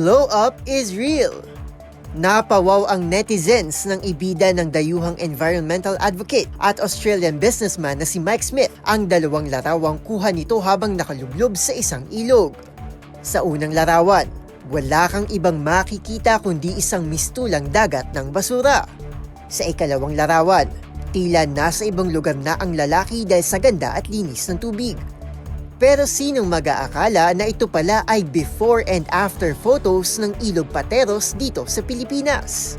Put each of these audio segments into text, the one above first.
glow up is real. Napawaw ang netizens ng ibida ng dayuhang environmental advocate at Australian businessman na si Mike Smith, ang dalawang larawang kuha nito habang nakalublob sa isang ilog. Sa unang larawan, wala kang ibang makikita kundi isang mistulang dagat ng basura. Sa ikalawang larawan, tila nasa ibang lugar na ang lalaki dahil sa ganda at linis ng tubig. Pero sinong mag-aakala na ito pala ay before and after photos ng Ilog Pateros dito sa Pilipinas?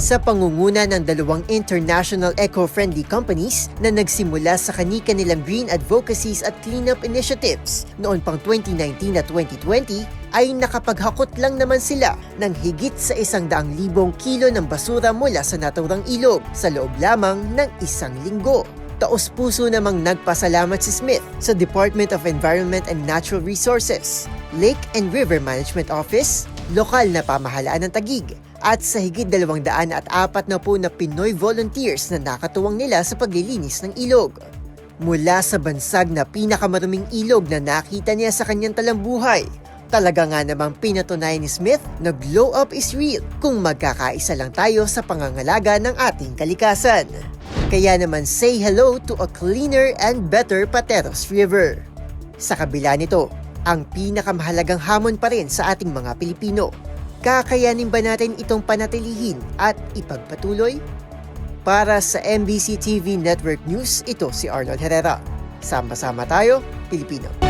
Sa pangunguna ng dalawang international eco-friendly companies na nagsimula sa kani-kanilang green advocacies at cleanup initiatives noon pang 2019 at 2020, ay nakapaghakot lang naman sila ng higit sa 100,000 kilo ng basura mula sa naturang ilog sa loob lamang ng isang linggo. Taos-puso namang nagpasalamat si Smith sa Department of Environment and Natural Resources, Lake and River Management Office, lokal na pamahalaan ng Taguig, at sa higit 240 na Pinoy volunteers na nakatuwang nila sa paglilinis ng ilog. Mula sa bansag na pinakamaruming ilog na nakita niya sa kanyang talambuhay, talaga nga namang pinatunayan ni Smith na glow up is real kung magkakaisa lang tayo sa pangangalaga ng ating kalikasan. Kaya naman say hello to a cleaner and better Pateros River. Sa kabila nito, ang pinakamahalagang hamon pa rin sa ating mga Pilipino. Kakayanin ba natin itong panatilihin at ipagpatuloy? Para sa MBC TV Network News, ito si Arnold Herrera. Sama-sama tayo, Pilipino.